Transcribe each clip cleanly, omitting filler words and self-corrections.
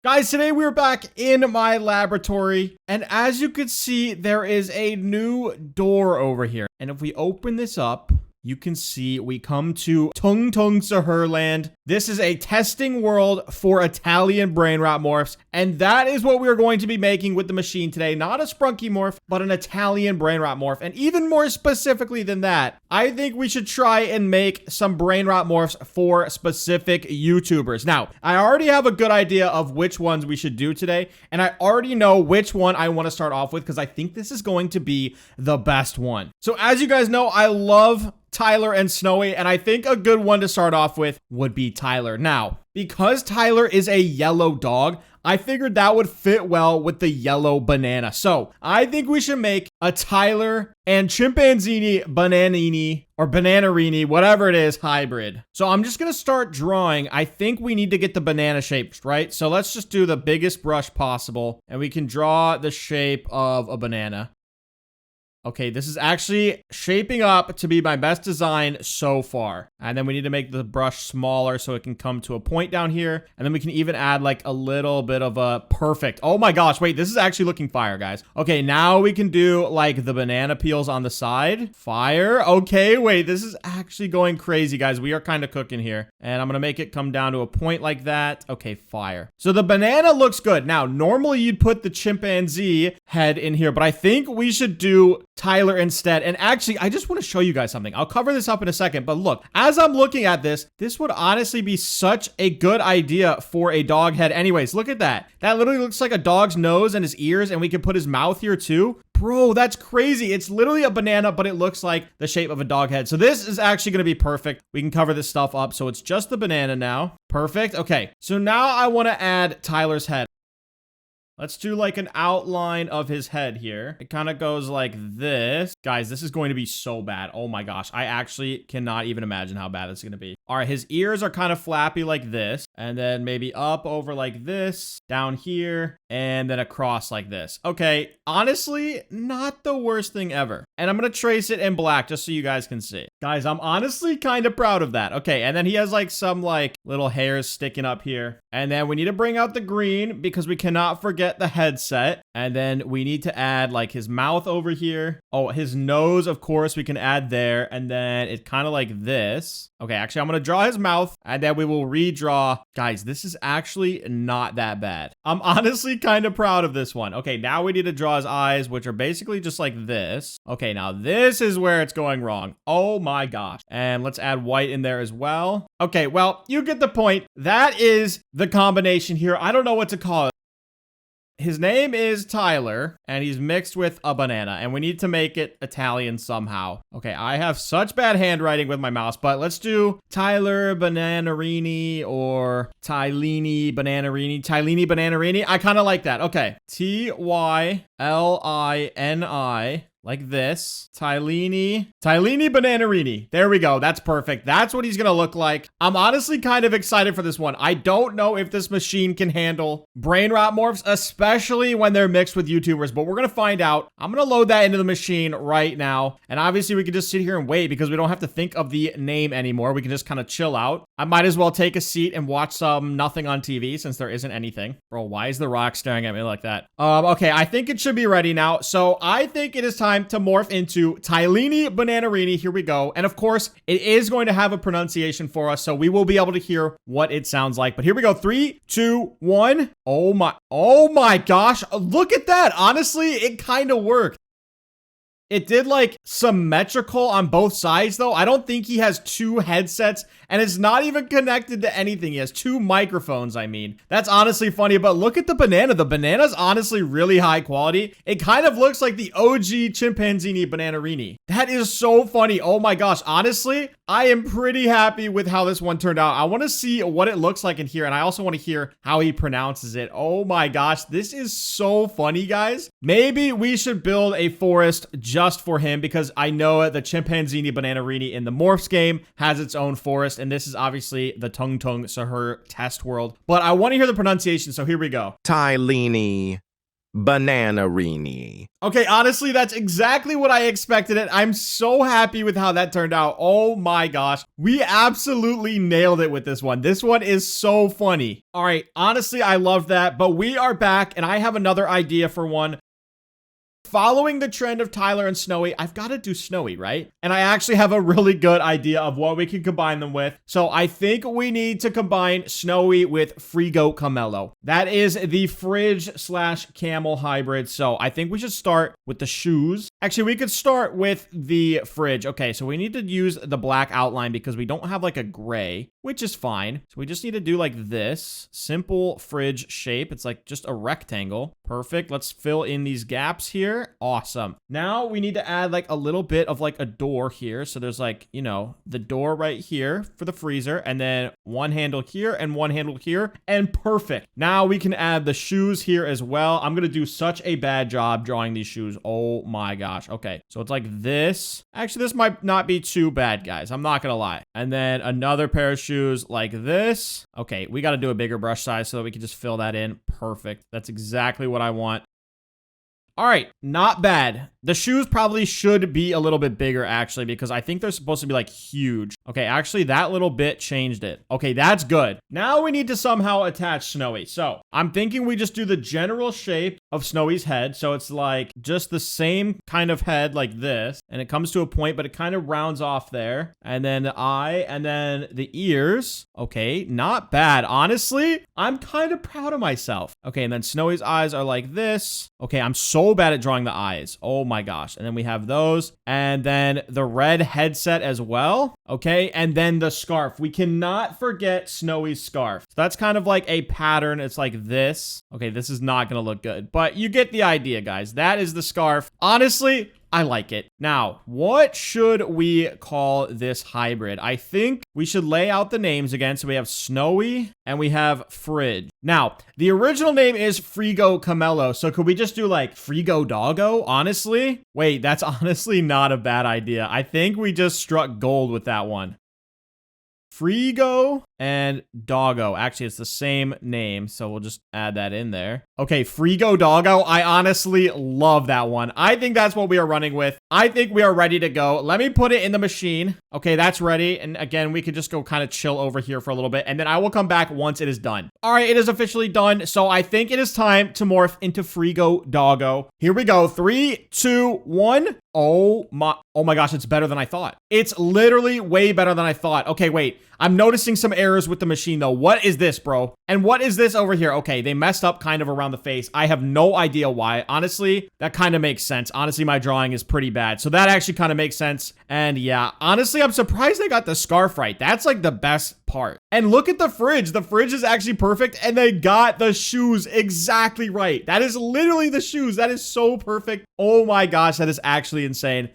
Guys, today we're back in my laboratory, and as you can see, there is a new door over here. And if we open this up, you can see we come to Tung Tung Sahur Land. This is a testing world for Italian Brainrot morphs, and that is what we're going to be making with the machine today. Not a Sprunky morph, but an Italian Brainrot morph. And even more specifically than that, I think we should try and make some Brainrot morphs for specific YouTubers. Now, I already have a good idea of which ones we should do today, and I already know which one I want to start off with because I think this is going to be the best one. So as you guys know, I love Tyler and Snowy, and I think a good one to start off with would be Tyler. Now, because Tyler is a yellow dog, I figured that would fit well with the yellow banana. So I think we should make a Tyler and Chimpanzini Bananini or Bananarini, whatever it is, hybrid. So I'm just going to start drawing. I think we need to get the banana shapes, right? So let's just do the biggest brush possible, and we can draw the shape of a banana. Okay, this is actually shaping up to be my best design so far. And then we need to make the brush smaller so it can come to a point down here. And then we can even add like a little bit of a perfect. Oh my gosh, wait, this is actually looking fire, guys. Okay, now we can do like the banana peels on the side. Fire. Okay, wait, this is actually going crazy, guys. We are kind of cooking here. And I'm going to make it come down to a point like that. Okay, fire. So the banana looks good. Now, normally you'd put the chimpanzee head in here, but I think we should do Tyler instead. And actually, I just want to show you guys something. I'll cover this up in a second, but look, as I'm looking at this, this would honestly be such a good idea for a dog head. Anyways, look at that. That literally looks like a dog's nose and his ears, and we can put his mouth here too. Bro, that's crazy. It's literally a banana, but it looks like the shape of a dog head. So this is actually going to be perfect. We can cover this stuff up. So it's just the banana now. Perfect. Okay. So now I want to add Tyler's head. Let's do like an outline of his head here. It kind of goes like this. Guys, this is going to be so bad. Oh my gosh. I actually cannot even imagine how bad it's going to be. All right, his ears are kind of flappy like this. And then maybe up over like this, down here, and then across like this. Okay, honestly, not the worst thing ever. And I'm going to trace it in black just so you guys can see. Guys, I'm honestly kind of proud of that. Okay, and then he has like some like little hairs sticking up here. And then we need to bring out the green because we cannot forget the headset. And then we need to add like his mouth over here. Oh, his nose, of course, we can add there. And then it's kind of like this. Okay, actually, I'm going to draw his mouth and then we will redraw. Guys, this is actually not that bad. I'm honestly kind of proud of this one. Okay, now we need to draw his eyes, which are basically just like this. Okay, now this is where it's going wrong. Oh my gosh. And let's add white in there as well. Okay, well, you get the point. That is the combination here. I don't know what to call it. His name is Tyler, and he's mixed with a banana, and we need to make it Italian somehow. Okay, I have such bad handwriting with my mouse, but let's do Tyler Bananarini or Tylini Bananarini. Tylini Bananarini. I kind of like that. Okay, Tylini. Like this. Tylini Bananarini. There we go. That's perfect. That's what he's going to look like. I'm honestly kind of excited for this one. I don't know if this machine can handle Brainrot morphs, especially when they're mixed with YouTubers, but we're going to find out. I'm going to load that into the machine right now. And obviously we can just sit here and wait because we don't have to think of the name anymore. We can just kind of chill out. I might as well take a seat and watch some nothing on TV since there isn't anything. Bro, why is the rock staring at me like that? Okay, I think it should be ready now. So I think it is time to morph into Tylini Bananarini. Here we go. And of course, it is going to have a pronunciation for us, so we will be able to hear what it sounds like. But here we go. 3, 2, 1. Oh my gosh. Look at that. Honestly, it kind of worked. It did like symmetrical on both sides though. I don't think he has two headsets and it's not even connected to anything. He has two microphones, I mean. That's honestly funny, but look at the banana. The banana's honestly really high quality. It kind of looks like the OG Chimpanzini Bananarini. That is so funny. Oh my gosh. Honestly, I am pretty happy with how this one turned out. I want to see what it looks like in here, and I also want to hear how he pronounces it. Oh my gosh. This is so funny, guys. Maybe we should build a forest just for him because I know the Chimpanzini Bananarini in the Morphs game has its own forest, and this is obviously the Tung Tung Sahur test world. But I want to hear the pronunciation, so here we go. Tylini Bananarini. Okay, honestly, that's exactly what I expected it. I'm so happy with how that turned out. Oh my gosh. We absolutely nailed it with this one. This one is so funny. All right, honestly, I love that, but we are back and I have another idea for one. Following the trend of Tyler and Snowy, I've got to do Snowy, right? And I actually have a really good idea of what we can combine them with. So I think we need to combine Snowy with Frigo Camelo. That is the fridge slash camel hybrid. So I think we should start with the shoes. Actually, we could start with the fridge. Okay, so we need to use the black outline because we don't have like a gray, which is fine. So we just need to do like this simple fridge shape. It's like just a rectangle. Perfect. Let's fill in these gaps here. Awesome. Now we need to add like a little bit of like a door here. So there's like, you know, the door right here for the freezer and then one handle here and one handle here and perfect. Now we can add the shoes here as well. I'm going to do such a bad job drawing these shoes. Oh my gosh. Okay. So it's like this. Actually, this might not be too bad, guys. I'm not going to lie. And then another pair of shoes like this. Okay. We got to do a bigger brush size so that we can just fill that in. Perfect. That's exactly what I want. All right, not bad. The shoes probably should be a little bit bigger, actually, because I think they're supposed to be, like, huge. Okay, actually, that little bit changed it. Okay, that's good. Now we need to somehow attach Snowy. So I'm thinking we just do the general shape of Snowy's head. So it's, like, just the same kind of head like this. And it comes to a point, but it kind of rounds off there. And then the eye, and then the ears. Okay, not bad. Honestly, I'm kind of proud of myself. Okay, and then Snowy's eyes are like this. Okay, I'm so bad at drawing the eyes. Oh my gosh. And then we have those. And then the red headset as well. Okay, and then the scarf. We cannot forget Snowy's scarf. So that's kind of like a pattern. It's like this. Okay, this is not going to look good. But you get the idea, guys. That is the scarf. Honestly, I like it. Now, what should we call this hybrid? I think we should lay out the names again. So we have Snowy and we have Fridge. Now, the original name is Frigo Camelo. So could we just do like Frigo Doggo? Honestly? Wait, that's honestly not a bad idea. I think we just struck gold with that one. Frigo and Doggo. Actually, it's the same name, so we'll just add that in there. Okay, Frigo Doggo. I honestly love that one. I think that's what we are running with. I think we are ready to go. Let me put it in the machine. Okay, that's ready. And again, we could just go kind of chill over here for a little bit, and then I will come back once it is done. All right, it is officially done, so I think it is time to morph into Frigo Doggo. Here we go. 3, 2, 1. Oh my gosh, it's better than I thought. It's literally way better than I thought. Okay, wait. I'm noticing some errors with the machine though. What is this, bro? And what is this over here? Okay, they messed up kind of around the face. I have no idea why. Honestly, that kind of makes sense. Honestly, my drawing is pretty bad. So that actually kind of makes sense. And yeah, honestly, I'm surprised they got the scarf right. That's like the best part. And look at the fridge. The fridge is actually perfect and they got the shoes exactly right. That is literally the shoes. That is so perfect. Oh my gosh, that is actually insane.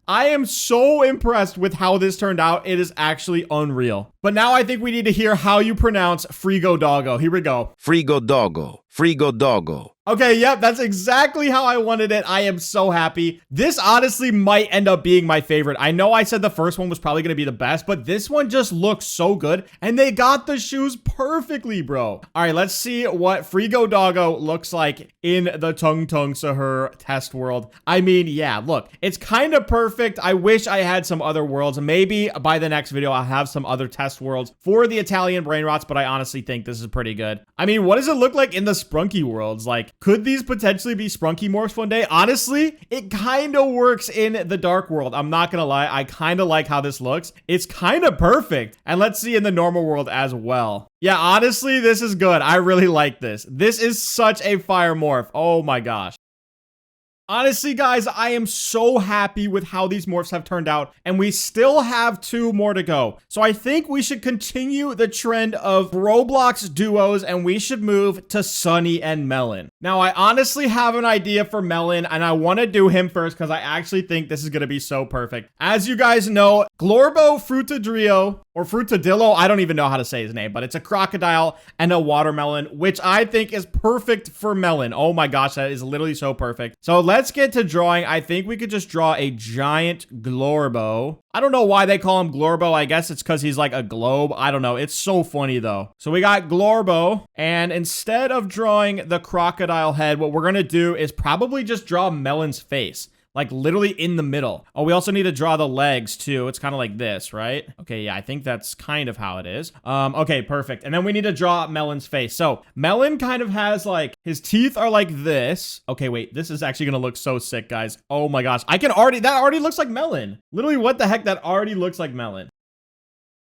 I am so impressed with how this turned out. It is actually unreal. But now I think we need to hear how you pronounce Frigo Doggo. Here we go. Frigo Doggo. Frigo Doggo. Okay, yep, that's exactly how I wanted it. I am so happy. This honestly might end up being my favorite. I know I said the first one was probably going to be the best, but this one just looks so good. And they got the shoes perfectly, bro. All right, let's see what Frigo Doggo looks like in the Tung Tung Sahur test world. I mean, yeah, look, it's kind of perfect. I wish I had some other worlds. Maybe by the next video, I'll have some other test worlds for the Italian Brainrots, but I honestly think this is pretty good. I mean, what does it look like in the Sprunky worlds? Like, could these potentially be Sprunky morphs one day? Honestly, it kind of works in the dark world. I'm not gonna lie. I kind of like how this looks. It's kind of perfect. And let's see in the normal world as well. Yeah, honestly, this is good. I really like this. This is such a fire morph. Oh my gosh. Honestly, guys, I am so happy with how these morphs have turned out, and we still have 2 more to go. So I think we should continue the trend of Roblox duos, and we should move to Sunny and Melon. Now, I honestly have an idea for Melon, and I want to do him first because I actually think this is going to be so perfect. As you guys know, Glorbo Frutadrio or Frutadillo. I don't even know how to say his name, but it's a crocodile and a watermelon, which I think is perfect for Melon. Oh my gosh, that is literally so perfect. So let's get to drawing. I think we could just draw a giant Glorbo. I don't know why they call him Glorbo. I guess it's because he's like a globe. I don't know. It's so funny though. So we got Glorbo, and instead of drawing the crocodile head, what we're gonna do is probably just draw Melon's face. Like literally in the middle. Oh, we also need to draw the legs too. It's kind of like this, right? Okay, yeah, I think that's kind of how it is. Okay, perfect. And then we need to draw Melon's face. So Melon kind of has like, his teeth are like this. Okay, wait, this is actually gonna look so sick, guys. Oh my gosh, that already looks like Melon. Literally, what the heck? That already looks like Melon.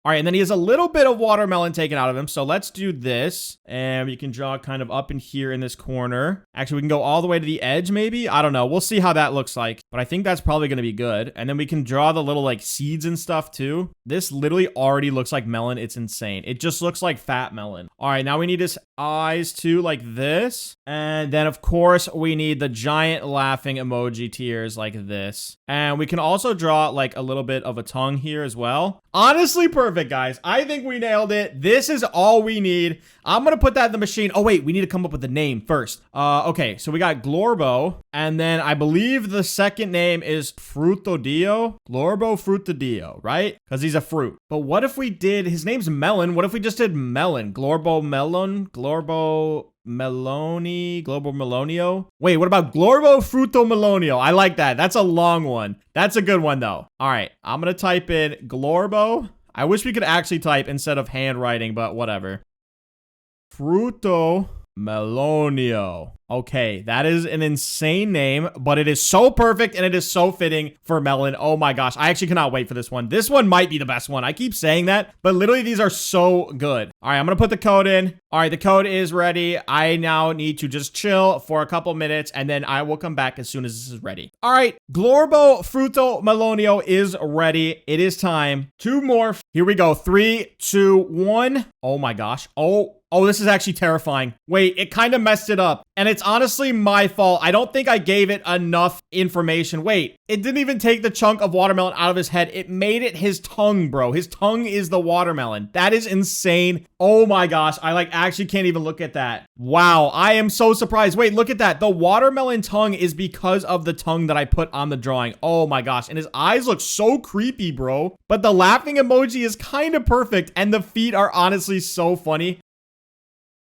All right, and then he has a little bit of watermelon taken out of him. So let's do this. And you can draw kind of up in here in this corner. Actually, we can go all the way to the edge, maybe. I don't know. We'll see how that looks like. But I think that's probably going to be good. And then we can draw the little like seeds and stuff too. This literally already looks like Melon. It's insane. It just looks like fat Melon. All right, now we need his eyes too, like this. And then, of course, we need the giant laughing emoji tears like this. And we can also draw like a little bit of a tongue here as well. Honestly, perfect, guys. I think we nailed it. This is all we need. I'm going to put that in the machine. Oh, wait, we need to come up with the name first. Okay, so we got Glorbo. And then I believe the second name is Frutodillo. Glorbo Frutodillo, right? Because he's a fruit. But what if we did, his name's Melon. What if we just did Melon? Glorbo Melon? Glorbo Meloni, Global Melonio. Wait, what about Glorbo Fruto Melonio? I like that. That's a long one. That's a good one though. All right, I'm gonna type in Glorbo. I wish we could actually type instead of handwriting, but whatever. Fruto Melonio. Okay, that is an insane name, but it is so perfect and it is so fitting for Melon. Oh my gosh, I actually cannot wait for this one. This one might be the best one. I keep saying that, but literally these are so good. All right, I'm gonna put the code in. All right, the code is ready. I now need to just chill for a couple minutes and then I will come back as soon as this is ready. All right, Glorbo Fruto Melonio is ready. It is time to morph. Here we go. 3, 2, 1. Oh my gosh. Oh, this is actually terrifying. Wait, it kind of messed it up. And it's honestly my fault. I don't think I gave it enough information. Wait, it didn't even take the chunk of watermelon out of his head. It made it his tongue, bro. His tongue is the watermelon. That is insane. Oh my gosh. I like actually can't even look at that. Wow. I am so surprised. Wait, look at that. The watermelon tongue is because of the tongue that I put on the drawing. Oh my gosh. And his eyes look so creepy, bro. But the laughing emoji is kind of perfect. And the feet are honestly so funny.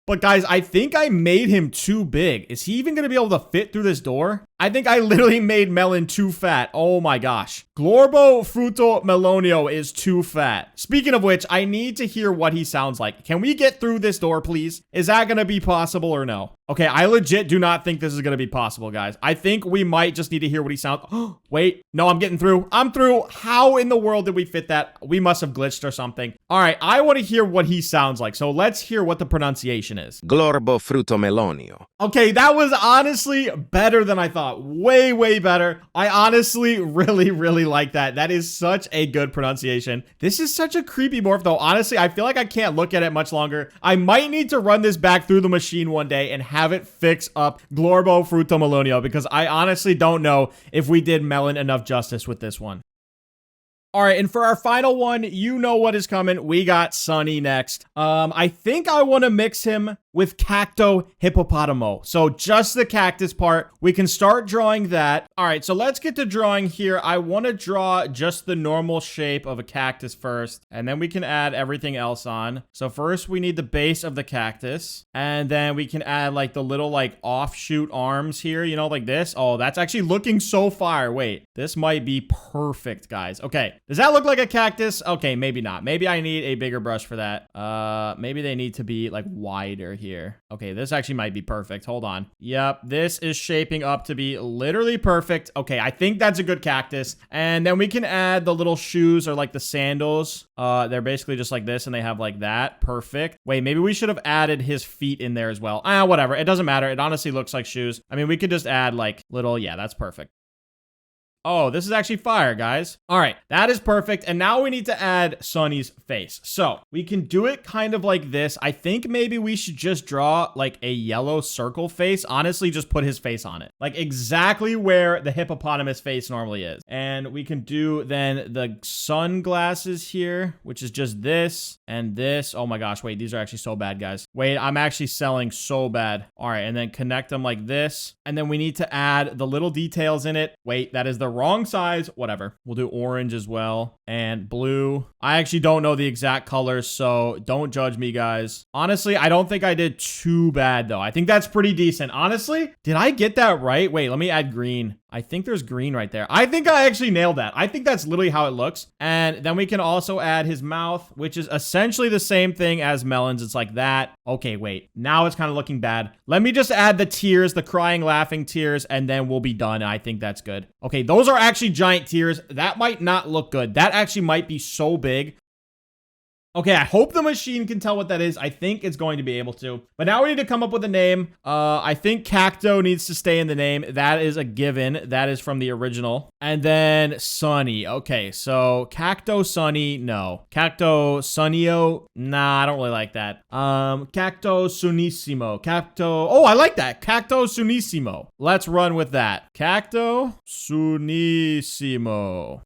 But guys, I think I made him too big. Is he even going to be able to fit through this door? I think I literally made Melon too fat. Oh my gosh. Glorbo Fruto Melonio is too fat. Speaking of which, I need to hear what he sounds like. Can we get through this door, please? Is that going to be possible or no? Okay, I legit do not think this is going to be possible, guys. I think we might just need to hear what he sounds. Wait, no, I'm getting through. I'm through. How in the world did we fit that? We must have glitched or something. All right, I want to hear what he sounds like. So let's hear what the pronunciation is. Glorbo Fruto Melonio. Okay, that was honestly better than I thought. Way, way better. I honestly really like that. That is such a good pronunciation. This is such a creepy morph though. Honestly, I feel like I can't look at it much longer. I might need to run this back through the machine one day and have it fix up Glorbo Fruto Melonio because I honestly don't know if we did Melon enough justice with this one. All right, and for our final one, you know what is coming. We got Sunny next. I think I want to mix him with Cacto Hippopotamo. So just the cactus part. We can start drawing that. All right, so let's get to drawing here. I want to draw just the normal shape of a cactus first, and then we can add everything else on. So first we need the base of the cactus, and then we can add like the little like offshoot arms here, you know, like this. Oh, that's actually looking so fire. Wait, this might be perfect, guys. Okay, does that look like a cactus? Okay, maybe not. Maybe I need a bigger brush for that. Maybe they need to be like wider here. Okay, this actually might be perfect. Hold on. Yep, this is shaping up to be literally perfect. Okay, I think that's a good cactus. And then we can add the little shoes or like the sandals. They're basically just like this and they have like that. Perfect. Wait, maybe we should have added his feet in there as well. Whatever. It doesn't matter. It honestly looks like shoes. I mean, we could just add like little, yeah, that's perfect. Oh, this is actually fire, guys. All right, that is perfect. And now we need to add Sunny's face. So we can do it kind of like this. I think maybe we should just draw like a yellow circle face. Honestly, just put his face on it. Like exactly where the hippopotamus face normally is. And we can do then the sunglasses here, which is just this and this. Oh my gosh, wait, these are actually so bad, guys. Wait, I'm actually selling so bad. All right, and then connect them like this. And then we need to add the little details in it. Wait, that is the wrong size. Whatever. We'll do orange as well and blue. I actually don't know the exact colors, so don't judge me, guys. Honestly, I don't think I did too bad though. I think that's pretty decent. Honestly, did I get that right? Wait, let me add green. I think there's green right there. I think I actually nailed that. I think that's literally how it looks. And then we can also add his mouth, which is essentially the same thing as Melon's. It's like that. Okay, wait. Now it's kind of looking bad. Let me just add the tears, the crying, laughing tears, and then we'll be done. I think that's good. Okay, those are actually giant tears. That might not look good. That actually might be so big. Okay, I hope the machine can tell what that is. I think it's going to be able to. But now we need to come up with a name. I think Cacto needs to stay in the name. That is a given. That is from the original. And then Sunny. Okay, so Cacto Sunny, no. Cacto Sunnyo, nah, I don't really like that. Cacto Sunissimo. Cacto, oh, I like that. Cacto Sunissimo. Let's run with that. Cacto Sunissimo.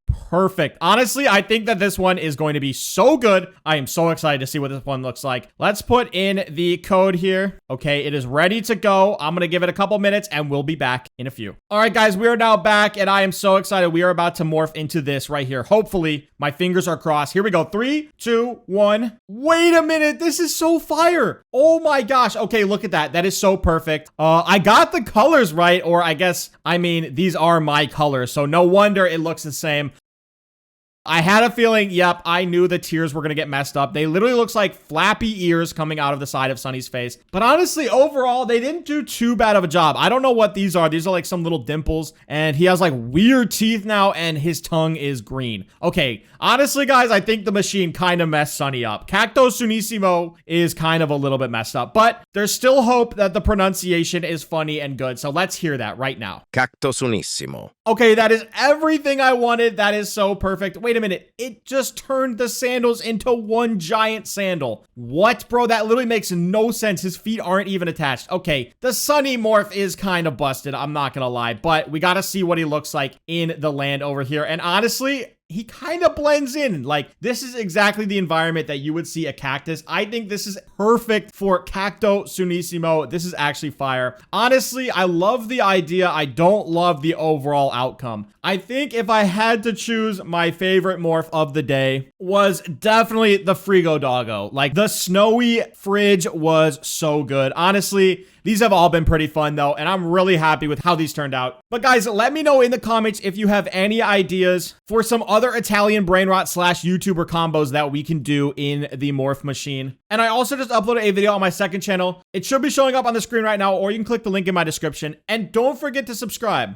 Perfect. Honestly, I think that this one is going to be so good. I am so excited to see what this one looks like. Let's put in the code here. Okay, it is ready to go. I'm going to give it a couple minutes and we'll be back in a few. All right, guys, we are now back and I am so excited. We are about to morph into this right here. Hopefully, my fingers are crossed. Here we go. 3, 2, 1. Wait a minute. This is so fire. Oh my gosh. Okay, look at that. That is so perfect. I got the colors right, or I mean, these are my colors. So no wonder it looks the same. I had a feeling, yep, I knew the tears were going to get messed up. They literally looks like flappy ears coming out of the side of Sunny's face. But honestly, overall, they didn't do too bad of a job. I don't know what these are. These are like some little dimples. And he has like weird teeth now and his tongue is green. Okay, honestly, guys, I think the machine kind of messed Sunny up. Cacto Sunissimo is kind of a little bit messed up. But there's still hope that the pronunciation is funny and good. So let's hear that right now. Cacto Sunissimo. Okay, that is everything I wanted. That is so perfect. Wait a minute. It just turned the sandals into one giant sandal. What, bro? That literally makes no sense. His feet aren't even attached. Okay, the Sunny morph is kind of busted. I'm not gonna lie, but we gotta see what he looks like in the land over here. And honestly, he kind of blends in. Like, this is exactly the environment that you would see a cactus. I think this is perfect for Cacto Sunissimo. This is actually fire. Honestly, I love the idea. I don't love the overall outcome. I think if I had to choose, my favorite morph of the day was definitely the Frigo Doggo. Like, the snowy fridge was so good. Honestly, these have all been pretty fun though, and I'm really happy with how these turned out. But guys, let me know in the comments if you have any ideas for some other Italian Brainrot / YouTuber combos that we can do in the morph machine. And I also just uploaded a video on my second channel. It should be showing up on the screen right now, or you can click the link in my description. And don't forget to subscribe.